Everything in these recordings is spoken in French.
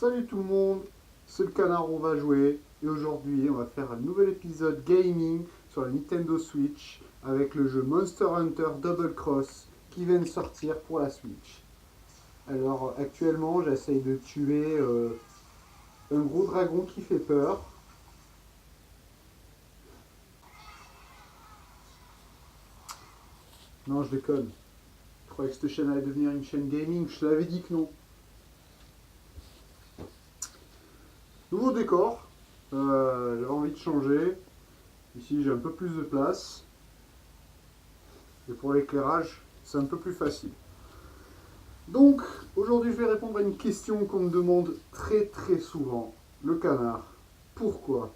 Salut tout le monde, c'est le canard, on va jouer. Et aujourd'hui, on va faire un nouvel épisode gaming sur la Nintendo Switch avec le jeu Monster Hunter Double Cross qui vient de sortir pour la Switch. Alors actuellement, j'essaye de tuer un gros dragon qui fait peur. Non, je déconne. Je croyais que cette chaîne allait devenir une chaîne gaming, je l'avais dit que non. Nouveau décor, j'avais envie de changer. Ici j'ai un peu plus de place. Et pour l'éclairage, c'est un peu plus facile. Donc, aujourd'hui je vais répondre à une question qu'on me demande très très souvent. Le canard, pourquoi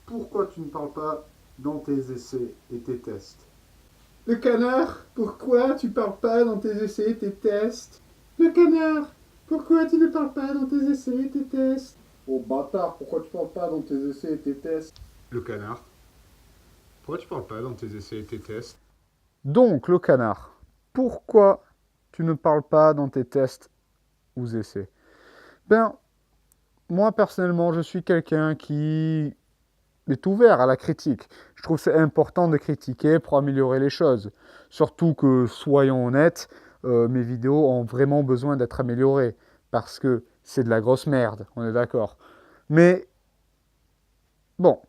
Pourquoi tu ne parles pas dans tes essais et tes tests? Le canard, pourquoi tu parles pas dans tes essais et tes tests? Le canard, pourquoi tu ne parles pas dans tes essais et tes tests? Oh bâtard, pourquoi tu parles pas dans tes essais et tes tests? Le canard. Pourquoi tu parles pas dans tes essais et tes tests? Donc, le canard, pourquoi tu ne parles pas dans tes tests ou essais? Ben, moi personnellement, je suis quelqu'un qui est ouvert à la critique. Je trouve que c'est important de critiquer pour améliorer les choses. Surtout que, soyons honnêtes, mes vidéos ont vraiment besoin d'être améliorées. Parce que c'est de la grosse merde, on est d'accord. Mais, bon,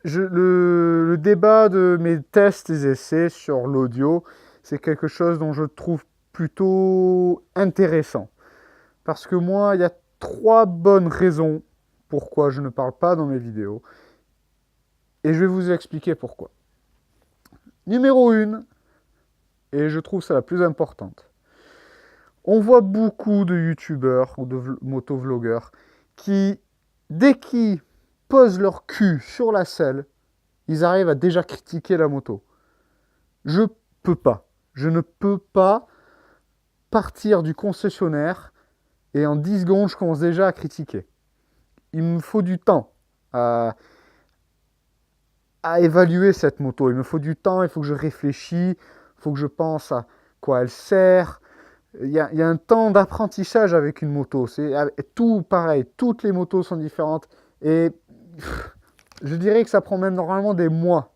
le débat de mes tests et essais sur l'audio, c'est quelque chose dont je trouve plutôt intéressant. Parce que moi, il y a 3 bonnes raisons pourquoi je ne parle pas dans mes vidéos. Et je vais vous expliquer pourquoi. Numéro 1, et je trouve ça la plus importante. On voit beaucoup de youtubeurs ou de motovlogueurs qui, dès qu'ils posent leur cul sur la selle, ils arrivent à déjà critiquer la moto. Je peux pas. Je ne peux pas partir du concessionnaire et en 10 secondes, je commence déjà à critiquer. Il me faut du temps à évaluer cette moto. Il me faut du temps, il faut que je réfléchisse, il faut que je pense à quoi elle sert. Il y a un temps d'apprentissage avec une moto. C'est tout pareil. Toutes les motos sont différentes. Et je dirais que ça prend même normalement des mois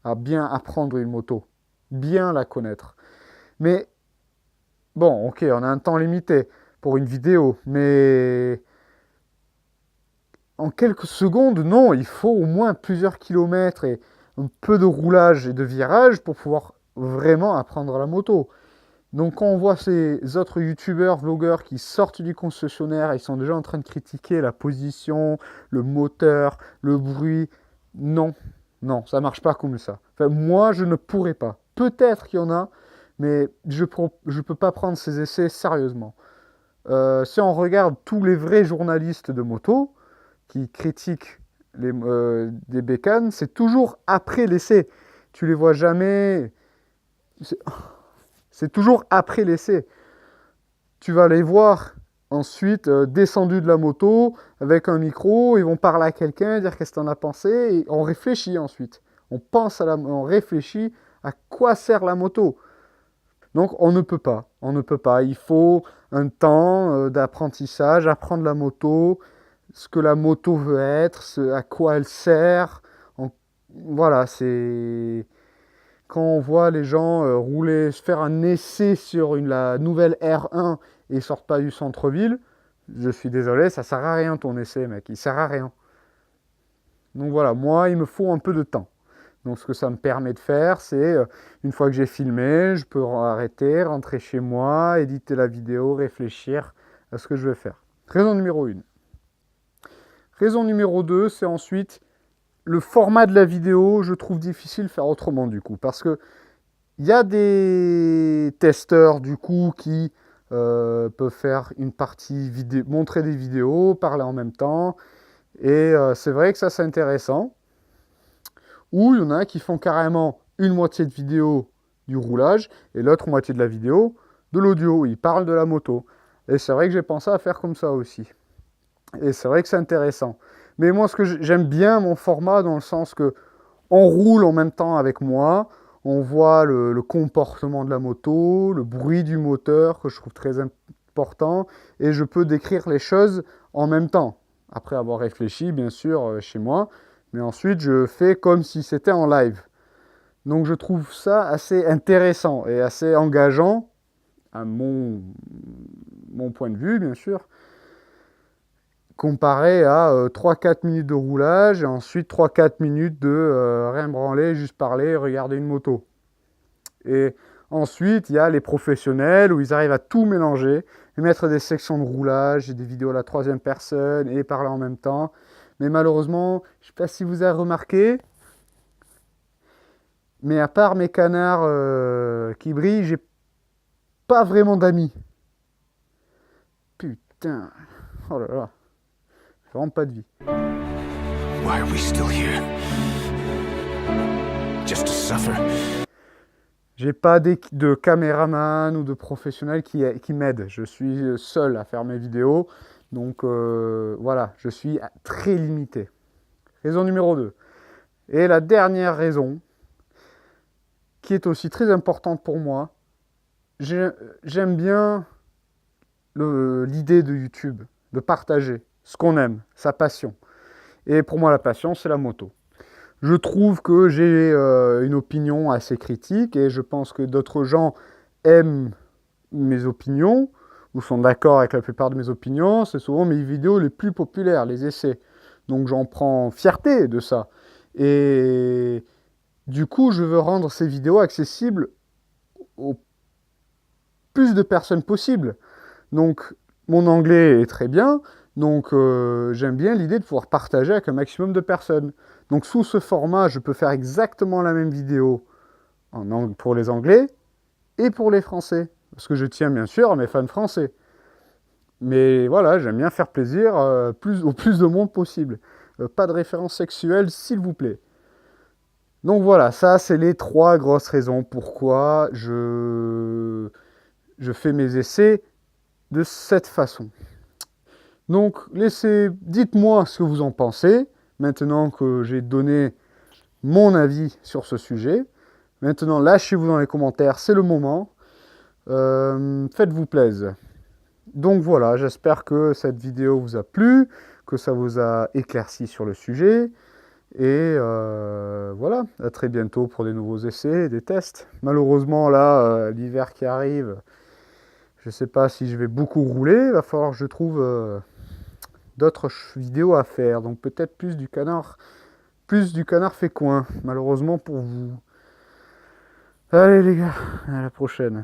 à bien apprendre une moto, bien la connaître. Mais bon, ok, on a un temps limité pour une vidéo, mais en quelques secondes, non, il faut au moins plusieurs kilomètres et un peu de roulage et de virage pour pouvoir vraiment apprendre la moto. Donc quand on voit ces autres youtubeurs, vlogueurs qui sortent du concessionnaire, ils sont déjà en train de critiquer la position, le moteur, le bruit, non, non, ça marche pas comme ça. Enfin, moi, je ne pourrais pas. Peut-être qu'il y en a, mais je peux pas prendre ces essais sérieusement. Si on regarde tous les vrais journalistes de moto qui critiquent des bécanes, c'est toujours après l'essai. Tu les vois jamais. C'est toujours après l'essai. Tu vas les voir ensuite descendus de la moto avec un micro, ils vont parler à quelqu'un, dire qu'est-ce que t'en as pensé, et on réfléchit ensuite. On réfléchit à quoi sert la moto. Donc on ne peut pas, Il faut un temps d'apprentissage, apprendre la moto, ce que la moto veut être, à quoi elle sert. Voilà, c'est quand on voit les gens rouler, faire un essai sur la nouvelle R1 et ils sortent pas du centre-ville, je suis désolé, ça sert à rien ton essai, mec, il sert à rien. Donc voilà, moi, il me faut un peu de temps. Donc ce que ça me permet de faire, c'est, une fois que j'ai filmé, je peux arrêter, rentrer chez moi, éditer la vidéo, réfléchir à ce que je vais faire. Raison numéro 1. Raison numéro 2, c'est ensuite le format de la vidéo, je trouve difficile de faire autrement du coup. Parce que il y a des testeurs du coup qui peuvent faire une partie vidéo, montrer des vidéos, parler en même temps. Et c'est vrai que ça c'est intéressant. Ou il y en a qui font carrément une moitié de vidéo du roulage et l'autre moitié de la vidéo de l'audio. Ils parlent de la moto. Et c'est vrai que j'ai pensé à faire comme ça aussi. Et c'est vrai que c'est intéressant. Mais moi, j'aime bien mon format dans le sens que on roule en même temps avec moi, on voit le comportement de la moto, le bruit du moteur que je trouve très important, et je peux décrire les choses en même temps, après avoir réfléchi, bien sûr, chez moi, mais ensuite je fais comme si c'était en live. Donc je trouve ça assez intéressant et assez engageant, à mon point de vue, bien sûr, comparé à 3-4 minutes de roulage et ensuite 3-4 minutes de rien branler, juste parler, regarder une moto. Et ensuite, il y a les professionnels où ils arrivent à tout mélanger et mettre des sections de roulage et des vidéos à la troisième personne et parler en même temps. Mais malheureusement, je ne sais pas si vous avez remarqué, mais à part mes canards qui brillent, j'ai pas vraiment d'amis. Putain, oh là là, j'ai vraiment pas de vie. Why are we still here? Just to suffer. J'ai pas de caméraman ou de professionnel qui m'aide. Je suis seul à faire mes vidéos. Donc voilà, je suis très limité. Raison numéro 2. Et la dernière raison, qui est aussi très importante pour moi, j'aime bien l'idée de YouTube, de partager ce qu'on aime, sa passion. Et pour moi, la passion, c'est la moto. Je trouve que j'ai une opinion assez critique et je pense que d'autres gens aiment mes opinions ou sont d'accord avec la plupart de mes opinions. C'est souvent mes vidéos les plus populaires, les essais. Donc j'en prends fierté de ça. Et du coup, je veux rendre ces vidéos accessibles au plus de personnes possible. Donc mon anglais est très bien. Donc j'aime bien l'idée de pouvoir partager avec un maximum de personnes. Donc sous ce format, je peux faire exactement la même vidéo pour les Anglais et pour les Français. Parce que je tiens bien sûr à mes fans français. Mais voilà, j'aime bien faire plaisir au plus de monde possible. Pas de référence sexuelle, s'il vous plaît. Donc voilà, ça c'est les 3 grosses raisons pourquoi je fais mes essais de cette façon. Donc dites-moi ce que vous en pensez, maintenant que j'ai donné mon avis sur ce sujet. Maintenant, lâchez-vous dans les commentaires, c'est le moment. Faites-vous plaisir. Donc voilà, j'espère que cette vidéo vous a plu, que ça vous a éclairci sur le sujet. Et voilà, à très bientôt pour des nouveaux essais, des tests. Malheureusement, là, l'hiver qui arrive, je ne sais pas si je vais beaucoup rouler. Il va falloir que je trouve d'autres vidéos à faire. Donc peut-être plus du canard fait coin, malheureusement pour vous. Allez les gars, à la prochaine.